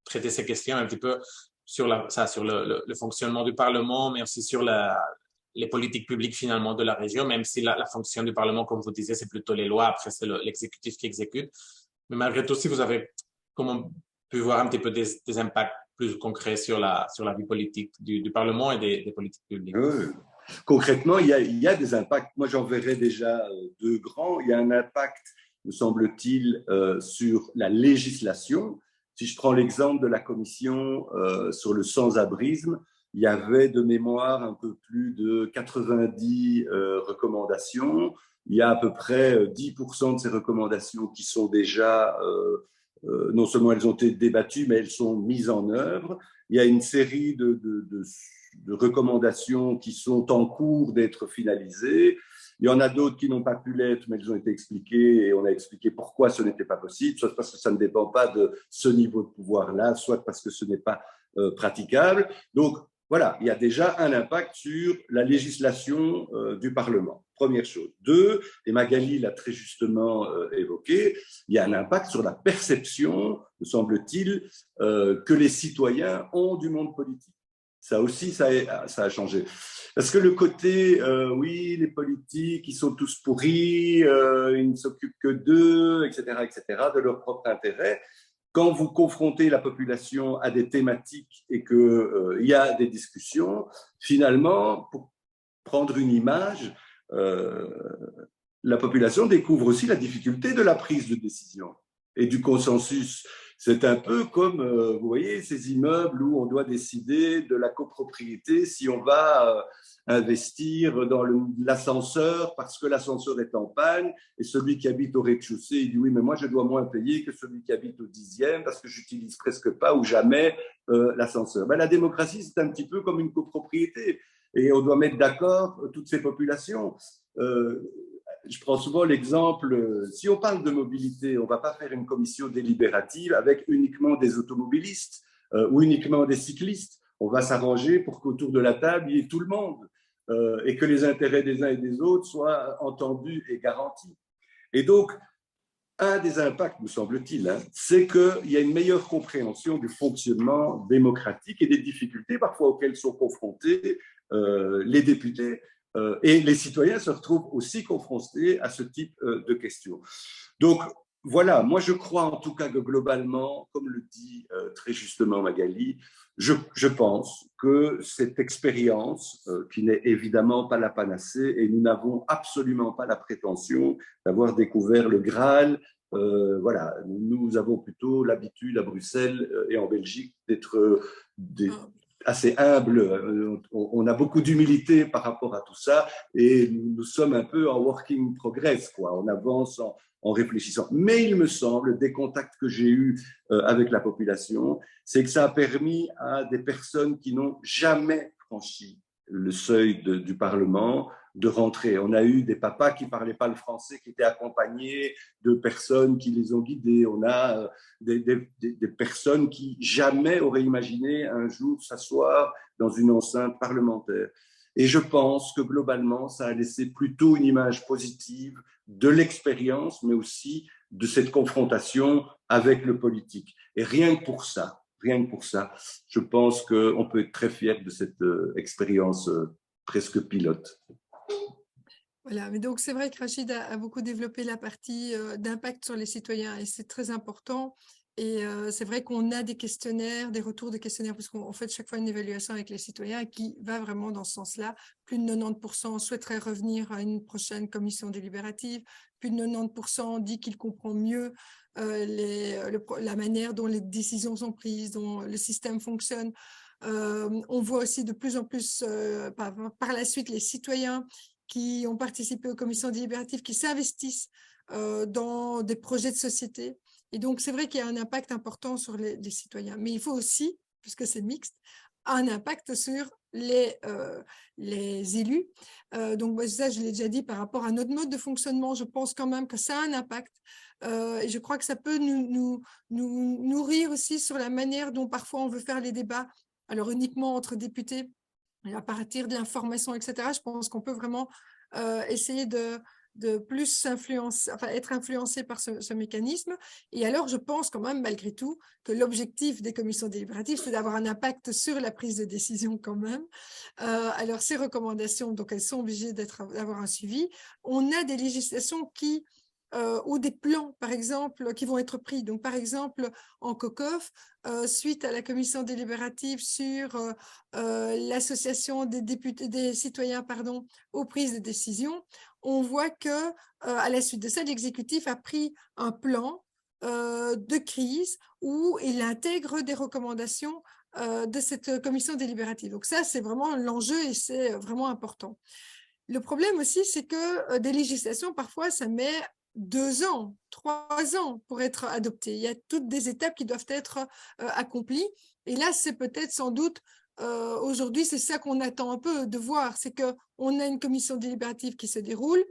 Speaker 1: traité ces questions, un petit peu sur le fonctionnement du Parlement, mais aussi sur les politiques publiques finalement de la région, même si la fonction du Parlement, comme vous disiez, c'est plutôt les lois, après c'est l'exécutif qui exécute. Mais malgré tout, si vous avez pu voir un petit peu des impacts plus concrets sur la vie politique du Parlement et des politiques publiques.
Speaker 2: Oui. Concrètement, il y a des impacts. Moi, j'en verrais déjà deux grands. Il y a un impact, me semble-t-il, sur la législation. Si je prends l'exemple de la commission sur le sans-abrisme, il y avait de mémoire un peu plus de 90 recommandations. Il y a à peu près 10% de ces recommandations qui sont déjà, non seulement elles ont été débattues, mais elles sont mises en œuvre. Il y a une série de recommandations qui sont en cours d'être finalisées. Il y en a d'autres qui n'ont pas pu l'être, mais elles ont été expliquées et on a expliqué pourquoi ce n'était pas possible, soit parce que ça ne dépend pas de ce niveau de pouvoir-là, soit parce que ce n'est pas praticable. Donc, voilà, il y a déjà un impact sur la législation du Parlement. Première chose. Deux, et Magali l'a très justement évoqué, il y a un impact sur la perception, me semble-t-il, que les citoyens ont du monde politique. Ça aussi, ça a changé. Parce que le côté, oui, les politiques, ils sont tous pourris, ils ne s'occupent que d'eux, etc., de leur propre intérêt. Quand vous confrontez la population à des thématiques et qu'il y a des discussions, finalement, pour prendre une image, la population découvre aussi la difficulté de la prise de décision et du consensus. C'est un peu comme, vous voyez, ces immeubles où on doit décider de la copropriété si on va investir dans l'ascenseur parce que l'ascenseur est en panne et celui qui habite au rez-de-chaussée, il dit oui, mais moi je dois moins payer que celui qui habite au 10e parce que j'utilise presque pas ou jamais l'ascenseur. Ben, la démocratie, c'est un petit peu comme une copropriété et on doit mettre d'accord toutes ces populations. Je prends souvent l'exemple, si on parle de mobilité, on ne va pas faire une commission délibérative avec uniquement des automobilistes ou uniquement des cyclistes. On va s'arranger pour qu'autour de la table, il y ait tout le monde et que les intérêts des uns et des autres soient entendus et garantis. Et donc, un des impacts, me semble-t-il, c'est qu'il y a une meilleure compréhension du fonctionnement démocratique et des difficultés parfois auxquelles sont confrontés les députés. Et les citoyens se retrouvent aussi confrontés à ce type de questions. Donc, voilà, moi je crois en tout cas que globalement, comme le dit très justement Magali, je pense que cette expérience, qui n'est évidemment pas la panacée, et nous n'avons absolument pas la prétention d'avoir découvert le Graal, voilà, nous avons plutôt l'habitude à Bruxelles et en Belgique d'être assez humble, on a beaucoup d'humilité par rapport à tout ça et nous sommes un peu en working progress, quoi. On avance en réfléchissant. Mais il me semble, des contacts que j'ai eus avec la population, c'est que ça a permis à des personnes qui n'ont jamais franchi le seuil du Parlement de rentrer. On a eu des papas qui ne parlaient pas le français, qui étaient accompagnés de personnes qui les ont guidés. On a des personnes qui jamais auraient imaginé un jour s'asseoir dans une enceinte parlementaire. Et je pense que globalement, ça a laissé plutôt une image positive de l'expérience, mais aussi de cette confrontation avec le politique. Et rien que pour ça, je pense qu'on peut être très fier de cette expérience presque pilote.
Speaker 3: Voilà, mais donc c'est vrai que Rachid a beaucoup développé la partie d'impact sur les citoyens et c'est très important. Et c'est vrai qu'on a des questionnaires, des retours de questionnaires, parce qu'on fait chaque fois une évaluation avec les citoyens qui va vraiment dans ce sens-là. Plus de 90% souhaiteraient revenir à une prochaine commission délibérative. Plus de 90% dit qu'ils comprennent mieux la manière dont les décisions sont prises, dont le système fonctionne. On voit aussi de plus en plus par la suite les citoyens qui ont participé aux commissions délibératives, qui s'investissent dans des projets de société. Et donc, c'est vrai qu'il y a un impact important sur les citoyens. Mais il faut aussi, puisque c'est mixte, un impact sur les élus. Donc, ça, je l'ai déjà dit, par rapport à notre mode de fonctionnement, je pense quand même que ça a un impact. Et je crois que ça peut nous nourrir aussi sur la manière dont parfois on veut faire les débats. Alors, uniquement entre députés, à partir de l'information, etc., je pense qu'on peut vraiment essayer de plus être influencé par ce mécanisme. Et alors, je pense quand même, malgré tout, que l'objectif des commissions délibératives, c'est d'avoir un impact sur la prise de décision quand même. Alors, ces recommandations, donc, elles sont obligées d'avoir un suivi. On a des législations ou des plans, par exemple, qui vont être pris. Donc, par exemple, en COCOF, suite à la commission délibérative sur l'association des citoyens aux prises de décision, on voit que à la suite de ça, l'exécutif a pris un plan de crise où il intègre des recommandations de cette commission délibérative. Donc ça, c'est vraiment l'enjeu et c'est vraiment important. Le problème aussi, c'est que des législations, parfois, ça met 2 ans, 3 ans pour être adopté. Il y a toutes des étapes qui doivent être accomplies. Et là, c'est peut-être sans doute, aujourd'hui, c'est ça qu'on attend un peu de voir, c'est qu'on a une commission délibérative qui se déroule,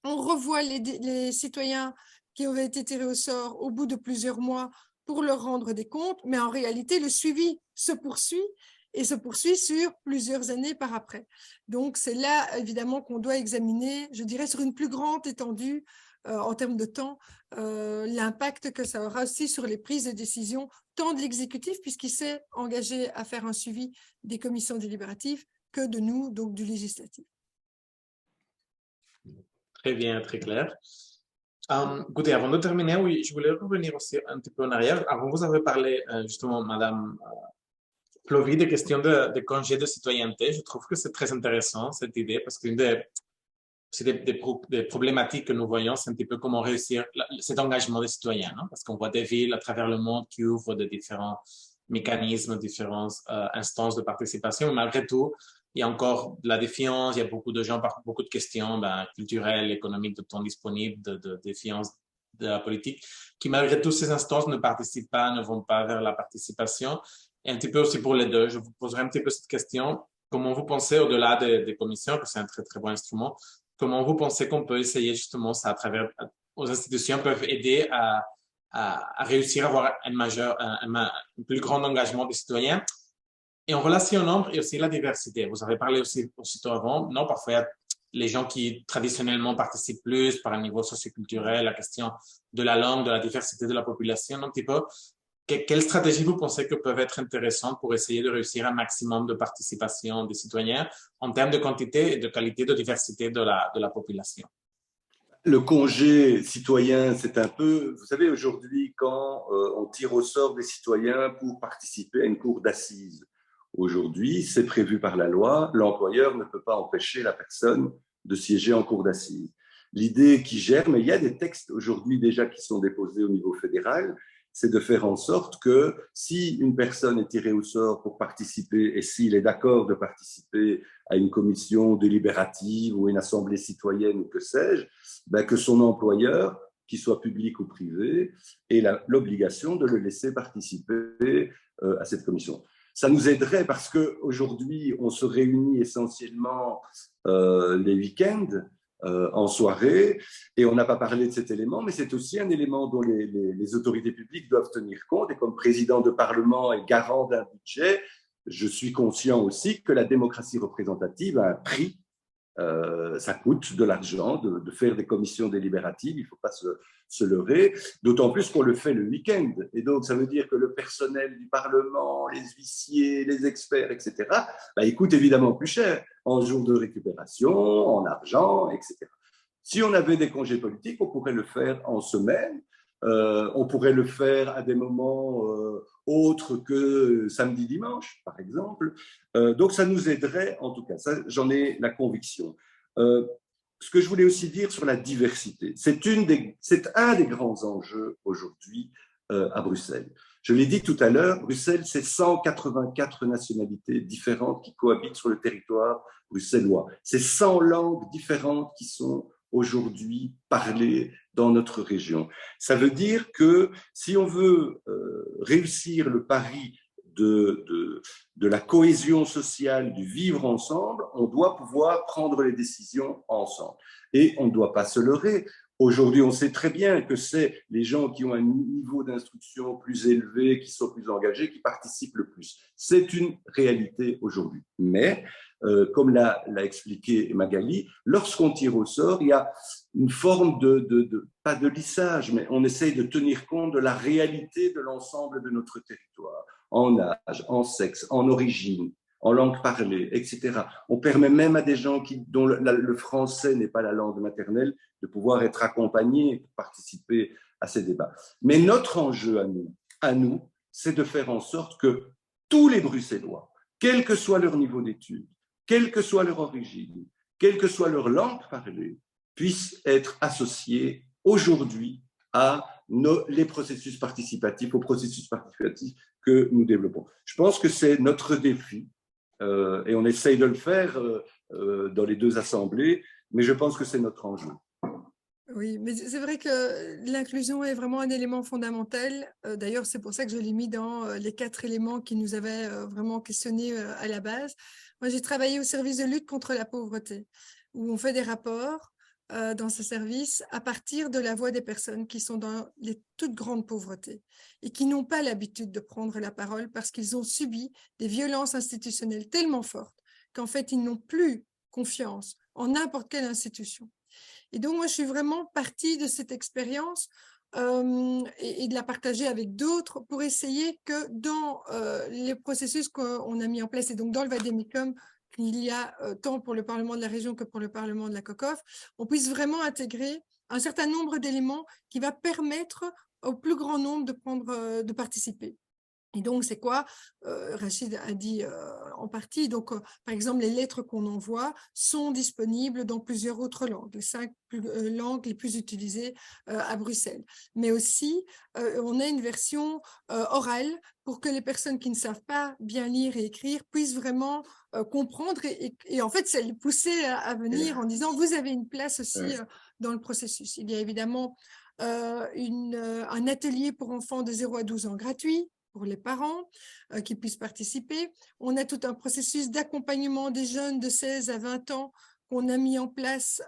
Speaker 3: on revoit les citoyens qui ont été tirés au sort au bout de plusieurs mois pour leur rendre des comptes, mais en réalité, le suivi se poursuit et se poursuit sur plusieurs années par après. Donc, c'est là, évidemment, qu'on doit examiner, je dirais, sur une plus grande étendue, en termes de temps, l'impact que ça aura aussi sur les prises de décision, tant de l'exécutif, puisqu'il s'est engagé à faire un suivi des commissions délibératives, que de nous, donc du législatif.
Speaker 1: Très bien, très clair. Écoutez, avant de terminer, oui, je voulais revenir aussi un petit peu en arrière. Avant, vous avez parlé justement, Madame Flovie, des questions de congés de citoyenneté. Je trouve que c'est très intéressant, cette idée, parce qu'une des problématiques que nous voyons, c'est un petit peu comment réussir cet engagement des citoyens, hein, parce qu'on voit des villes à travers le monde qui ouvrent de différents mécanismes, différentes instances de participation, mais malgré tout, il y a encore de la défiance, il y a beaucoup de gens, beaucoup de questions culturelles, économiques, de temps disponible, de défiance de la politique, qui malgré tout ces instances ne participent pas, ne vont pas vers la participation. Et un petit peu aussi pour les deux, je vous poserai un petit peu cette question. Comment vous pensez, au-delà des commissions, que c'est un très, très bon instrument, comment vous pensez qu'on peut essayer justement ça à travers, aux institutions peuvent aider à réussir à avoir un plus grand engagement des citoyens et en relation au nombre et aussi la diversité. Vous avez parlé aussi aussitôt avant, non, parfois il y a les gens qui traditionnellement participent plus par un niveau socioculturel, la question de la langue, de la diversité de la population, un petit peu. Quelles stratégies vous pensez que peuvent être intéressantes pour essayer de réussir un maximum de participation des citoyens en termes de quantité et de qualité de diversité de la population?
Speaker 2: Le congé citoyen, c'est un peu, vous savez, aujourd'hui, quand on tire au sort des citoyens pour participer à une cour d'assises, aujourd'hui, c'est prévu par la loi, l'employeur ne peut pas empêcher la personne de siéger en cour d'assises. L'idée qui germe, et il y a des textes aujourd'hui déjà qui sont déposés au niveau fédéral, c'est de faire en sorte que si une personne est tirée au sort pour participer et s'il est d'accord de participer à une commission délibérative ou une assemblée citoyenne ou que sais-je, ben que son employeur, qu'il soit public ou privé, ait l'obligation de le laisser participer à cette commission. Ça nous aiderait parce qu'aujourd'hui, on se réunit essentiellement les week-ends, en soirée, et on n'a pas parlé de cet élément, mais c'est aussi un élément dont les autorités publiques doivent tenir compte, et comme président de Parlement et garant d'un budget, je suis conscient aussi que la démocratie représentative a un prix. Ça coûte de l'argent de faire des commissions délibératives, il ne faut pas se leurrer, d'autant plus qu'on le fait le week-end. Et donc, ça veut dire que le personnel du Parlement, les huissiers, les experts, etc., bah, il coûte évidemment plus cher en jours de récupération, en argent, etc. Si on avait des congés politiques, on pourrait le faire en semaine, on pourrait le faire à des moments autres que samedi, dimanche, par exemple. Donc, ça nous aiderait, en tout cas, ça, j'en ai la conviction. Ce que je voulais aussi dire sur la diversité, c'est un des grands enjeux aujourd'hui à Bruxelles. Je l'ai dit tout à l'heure, Bruxelles, c'est 184 nationalités différentes qui cohabitent sur le territoire bruxellois. C'est 100 langues différentes qui sont aujourd'hui parlées dans notre région. Ça veut dire que si on veut réussir le pari de la cohésion sociale, du vivre ensemble, on doit pouvoir prendre les décisions ensemble. Et on ne doit pas se leurrer. Aujourd'hui, on sait très bien que c'est les gens qui ont un niveau d'instruction plus élevé, qui sont plus engagés, qui participent le plus. C'est une réalité aujourd'hui. Mais, comme l'a expliqué Magali, lorsqu'on tire au sort, il y a une forme pas de lissage, mais on essaye de tenir compte de la réalité de l'ensemble de notre territoire, en âge, en sexe, en origine, en langue parlée, etc. On permet même à des gens dont le français n'est pas la langue maternelle de pouvoir être accompagnés pour participer à ces débats. Mais notre enjeu à nous, c'est de faire en sorte que tous les Bruxellois, quel que soit leur niveau d'études, quelle que soit leur origine, quelle que soit leur langue parlée, puissent être associés aujourd'hui à les processus participatifs, aux processus participatifs que nous développons. Je pense que c'est notre défi, et on essaye de le faire dans les deux assemblées, mais je pense que c'est notre enjeu.
Speaker 3: Oui, mais c'est vrai que l'inclusion est vraiment un élément fondamental. D'ailleurs, c'est pour ça que je l'ai mis dans les 4 éléments qui nous avaient vraiment questionnés à la base. Moi, j'ai travaillé au service de lutte contre la pauvreté, où on fait des rapports dans ce service à partir de la voix des personnes qui sont dans les toutes grandes pauvretés et qui n'ont pas l'habitude de prendre la parole parce qu'ils ont subi des violences institutionnelles tellement fortes qu'en fait, ils n'ont plus confiance en n'importe quelle institution. Et donc, moi, je suis vraiment partie de cette expérience et de la partager avec d'autres pour essayer que dans les processus qu'on a mis en place, et donc dans le Vademecum, qu'il y a tant pour le Parlement de la région que pour le Parlement de la COCOF, on puisse vraiment intégrer un certain nombre d'éléments qui va permettre au plus grand nombre de participer. Et donc, c'est quoi? Rachid a dit en partie, donc par exemple, les lettres qu'on envoie sont disponibles dans plusieurs autres langues, les 5 langues les plus utilisées à Bruxelles. Mais aussi, on a une version orale pour que les personnes qui ne savent pas bien lire et écrire puissent vraiment comprendre et en fait, c'est les pousser à venir en disant, vous avez une place aussi dans le processus. Il y a évidemment un atelier pour enfants de 0 à 12 ans gratuit, pour les parents qui puissent participer. On a tout un processus d'accompagnement des jeunes de 16 à 20 ans qu'on a mis en place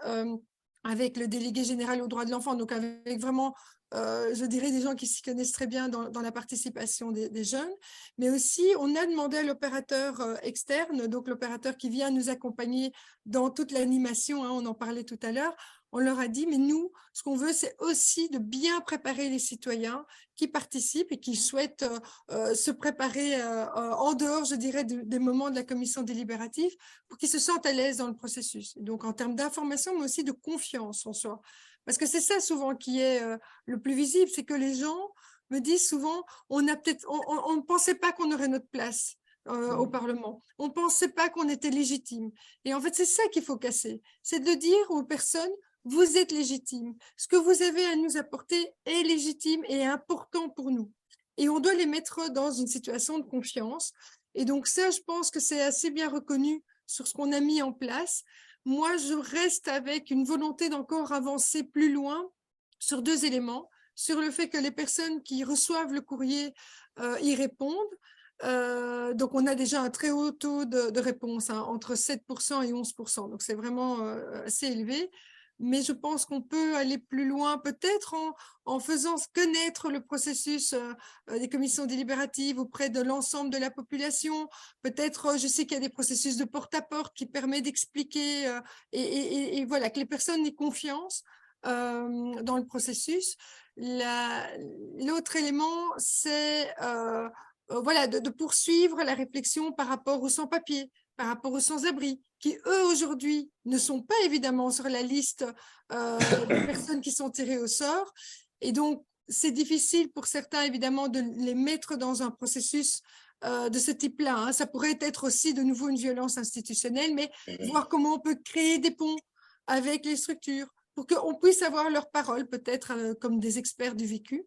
Speaker 3: avec le délégué général aux droits de l'enfant, donc avec vraiment, je dirais, des gens qui s'y connaissent très bien dans la participation des jeunes. Mais aussi, on a demandé à l'opérateur externe, donc l'opérateur qui vient nous accompagner dans toute l'animation, on en parlait tout à l'heure, on leur a dit, mais nous, ce qu'on veut, c'est aussi de bien préparer les citoyens qui participent et qui souhaitent se préparer en dehors, je dirais, des moments de la commission délibérative pour qu'ils se sentent à l'aise dans le processus. Donc, en termes d'information, mais aussi de confiance en soi. Parce que c'est ça souvent qui est le plus visible, c'est que les gens me disent souvent, on ne pensait pas qu'on aurait notre place. Au Parlement. On ne pensait pas qu'on était légitime. Et en fait, c'est ça qu'il faut casser. C'est de dire aux personnes, vous êtes légitime. Ce que vous avez à nous apporter est légitime et important pour nous. Et on doit les mettre dans une situation de confiance. Et donc ça, je pense que c'est assez bien reconnu sur ce qu'on a mis en place. Moi, je reste avec une volonté d'encore avancer plus loin sur 2 éléments. Sur le fait que les personnes qui reçoivent le courrier y répondent. Donc, on a déjà un très haut taux de réponse, entre 7% et 11%. Donc, c'est vraiment assez élevé. Mais je pense qu'on peut aller plus loin, peut-être en faisant connaître le processus des commissions délibératives auprès de l'ensemble de la population. Peut-être, je sais qu'il y a des processus de porte-à-porte qui permettent d'expliquer et voilà, que les personnes aient confiance dans le processus. L'autre élément, c'est voilà, de poursuivre la réflexion par rapport aux sans-papiers, par rapport aux sans-abri, qui eux aujourd'hui ne sont pas évidemment sur la liste des personnes qui sont tirées au sort. Et donc, c'est difficile pour certains évidemment de les mettre dans un processus de ce type-là. Ça pourrait être aussi de nouveau une violence institutionnelle, mais voir comment on peut créer des ponts avec les structures pour qu'on puisse avoir leur parole, peut-être comme des experts du vécu.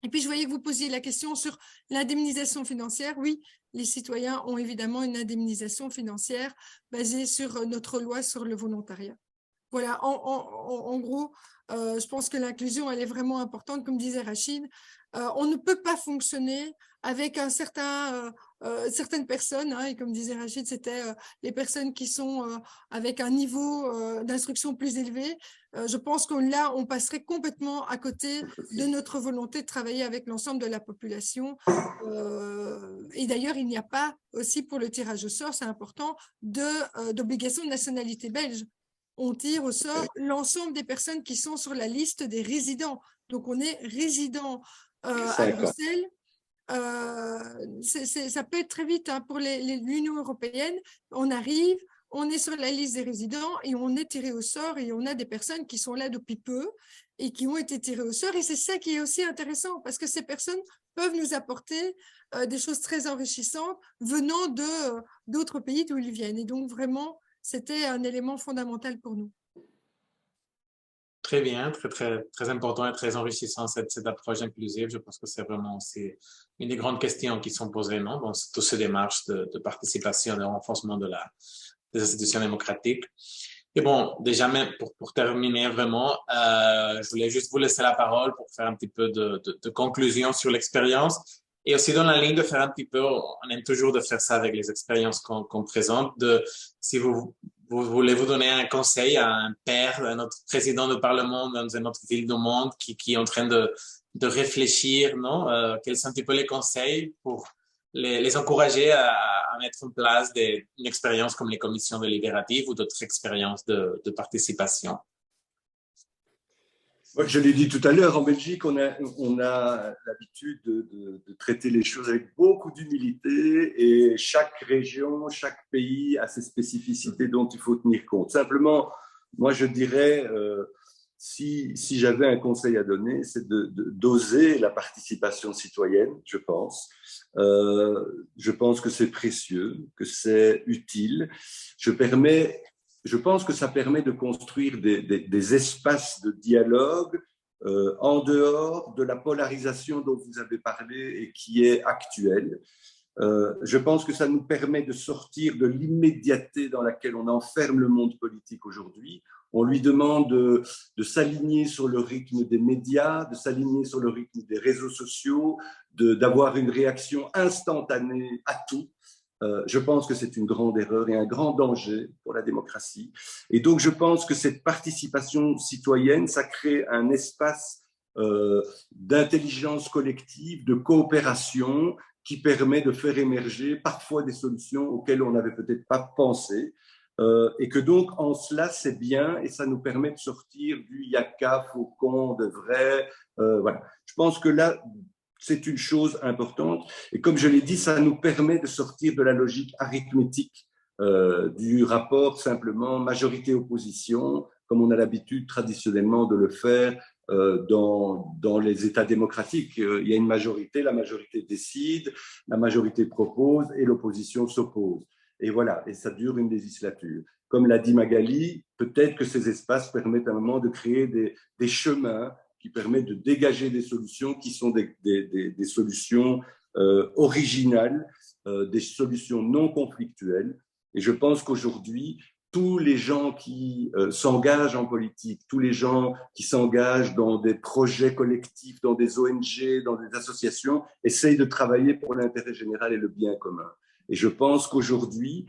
Speaker 3: Et puis, je voyais que vous posiez la question sur l'indemnisation financière. Oui, les citoyens ont évidemment une indemnisation financière basée sur notre loi sur le volontariat. Voilà, en gros, je pense que l'inclusion, elle est vraiment importante, comme disait Rachid. On ne peut pas fonctionner avec certaines personnes, et comme disait Rachid, c'était les personnes qui sont avec un niveau d'instruction plus élevé. Je pense que là, on passerait complètement à côté de notre volonté de travailler avec l'ensemble de la population. Et d'ailleurs, il n'y a pas aussi pour le tirage au sort, c'est important, d'obligation de nationalité belge. On tire au sort l'ensemble des personnes qui sont sur la liste des résidents. Donc, on est résident à Bruxelles. Ça peut être très vite pour l'Union européenne. On arrive, on est sur la liste des résidents et on est tiré au sort et on a des personnes qui sont là depuis peu et qui ont été tirées au sort. Et c'est ça qui est aussi intéressant parce que ces personnes peuvent nous apporter des choses très enrichissantes venant d'autres pays d'où ils viennent. Et donc, vraiment, c'était un élément fondamental pour nous.
Speaker 1: Très bien, très, très, très important et très enrichissant cette approche inclusive. Je pense que c'est vraiment aussi une des grandes questions qui sont posées, non, dans toutes ces démarches de participation, de renforcement des institutions démocratiques. Et bon, déjà même pour terminer vraiment, je voulais juste vous laisser la parole pour faire un petit peu de conclusion sur l'expérience et aussi dans la ligne de faire un petit peu, on aime toujours de faire ça avec les expériences qu'on présente, si vous voulez vous donner un conseil à un père, à notre président de parlement dans une autre ville du monde qui est en train de réfléchir, non? Quels sont un petit peu les conseils pour les encourager à mettre en place une expérience comme les commissions délibératives ou d'autres expériences de participation?
Speaker 2: Je l'ai dit tout à l'heure, en Belgique, on a l'habitude de traiter les choses avec beaucoup d'humilité et chaque région, chaque pays a ses spécificités dont il faut tenir compte. Simplement, moi, je dirais, si j'avais un conseil à donner, c'est d'oser la participation citoyenne, je pense. Je pense que c'est précieux, que c'est utile. Je pense que ça permet de construire des espaces de dialogue en dehors de la polarisation dont vous avez parlé et qui est actuelle. Je pense que ça nous permet de sortir de l'immédiateté dans laquelle on enferme le monde politique aujourd'hui. On lui demande de s'aligner sur le rythme des médias, de s'aligner sur le rythme des réseaux sociaux, d'avoir une réaction instantanée à tout. Je pense que c'est une grande erreur et un grand danger pour la démocratie. Et donc, je pense que cette participation citoyenne, ça crée un espace d'intelligence collective, de coopération qui permet de faire émerger parfois des solutions auxquelles on n'avait peut-être pas pensé. Et que donc, en cela, c'est bien et ça nous permet de sortir du yaka, faucon, de vrai. Voilà. Je pense que là, c'est une chose importante. Et comme je l'ai dit, ça nous permet de sortir de la logique arithmétique du rapport simplement majorité-opposition, comme on a l'habitude traditionnellement de le faire dans les États démocratiques. Il y a une majorité, la majorité décide, la majorité propose et l'opposition s'oppose. Et voilà, et ça dure une législature. Comme l'a dit Magali, peut-être que ces espaces permettent à un moment de créer des chemins qui permettent de dégager des solutions qui sont des solutions originales, des solutions non conflictuelles. Et je pense qu'aujourd'hui, tous les gens qui s'engagent en politique, tous les gens qui s'engagent dans des projets collectifs, dans des ONG, dans des associations, essayent de travailler pour l'intérêt général et le bien commun. Et je pense qu'aujourd'hui,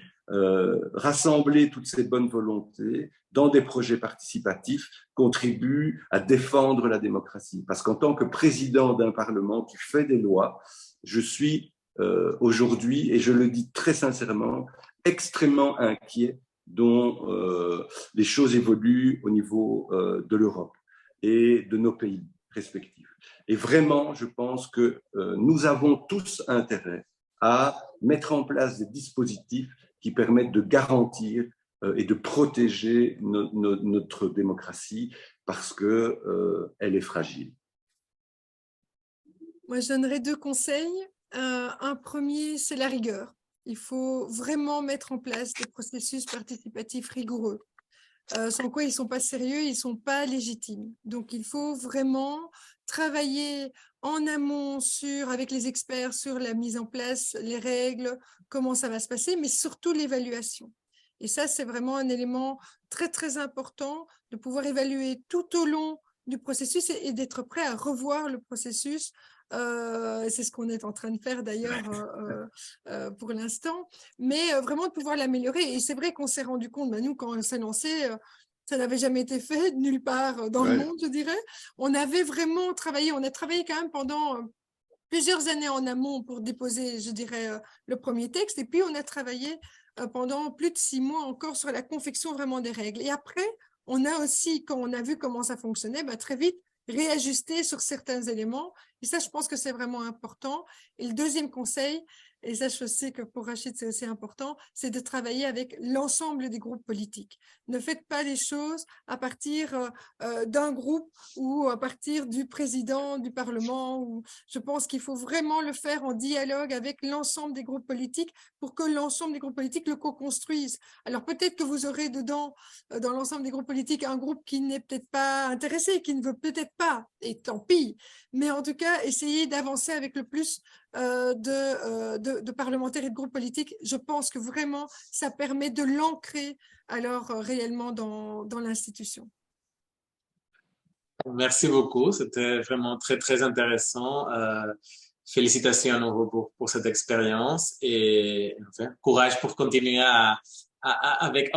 Speaker 2: rassembler toutes ces bonnes volontés dans des projets participatifs contribue à défendre la démocratie. Parce qu'en tant que président d'un Parlement qui fait des lois, je suis aujourd'hui, et je le dis très sincèrement, extrêmement inquiet dont les choses évoluent au niveau de l'Europe et de nos pays respectifs. Et vraiment, je pense que nous avons tous intérêt à mettre en place des dispositifs qui permettent de garantir et de protéger notre démocratie parce qu'elle est fragile.
Speaker 3: Moi, je donnerais 2 conseils. Un premier, c'est la rigueur. Il faut vraiment mettre en place des processus participatifs rigoureux. Sans quoi ils ne sont pas sérieux, ils ne sont pas légitimes. Donc, il faut vraiment travailler en amont avec les experts sur la mise en place, les règles, comment ça va se passer, mais surtout l'évaluation. Et ça, c'est vraiment un élément très, très important de pouvoir évaluer tout au long du processus et d'être prêt à revoir le processus. C'est ce qu'on est en train de faire d'ailleurs pour l'instant, mais vraiment de pouvoir l'améliorer. Et c'est vrai qu'on s'est rendu compte, nous, quand on s'est lancé, ça n'avait jamais été fait nulle part dans le monde, je dirais. On avait vraiment travaillé, on a travaillé quand même pendant plusieurs années en amont pour déposer, je dirais, le premier texte. Et puis, on a travaillé pendant plus de 6 mois encore sur la confection vraiment des règles. Et après, on a aussi, quand on a vu comment ça fonctionnait, très vite, réajuster sur certains éléments. Et ça, je pense que c'est vraiment important. Et le deuxième conseil, et ça, je sais que pour Rachid, c'est aussi important, c'est de travailler avec l'ensemble des groupes politiques. Ne faites pas les choses à partir d'un groupe ou à partir du président du Parlement. Ou je pense qu'il faut vraiment le faire en dialogue avec l'ensemble des groupes politiques pour que l'ensemble des groupes politiques le co-construisent. Alors peut-être que vous aurez dedans, dans l'ensemble des groupes politiques, un groupe qui n'est peut-être pas intéressé, qui ne veut peut-être pas, et tant pis. Mais en tout cas, essayez d'avancer avec le plus de parlementaires et de groupes politiques. Je pense que vraiment, ça permet de l'ancrer alors réellement dans l'institution.
Speaker 1: Merci beaucoup, c'était vraiment très, très intéressant. Félicitations à nouveau pour cette expérience et enfin, courage pour continuer à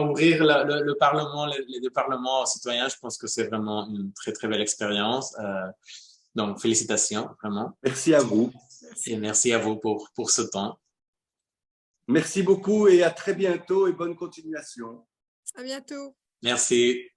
Speaker 1: ouvrir le Parlement, les 2 parlements aux citoyens. Je pense que c'est vraiment une très, très belle expérience. Donc, félicitations, vraiment.
Speaker 2: Merci à vous.
Speaker 1: Et merci à vous pour ce temps.
Speaker 2: Merci beaucoup et à très bientôt et bonne continuation.
Speaker 3: À bientôt.
Speaker 1: Merci.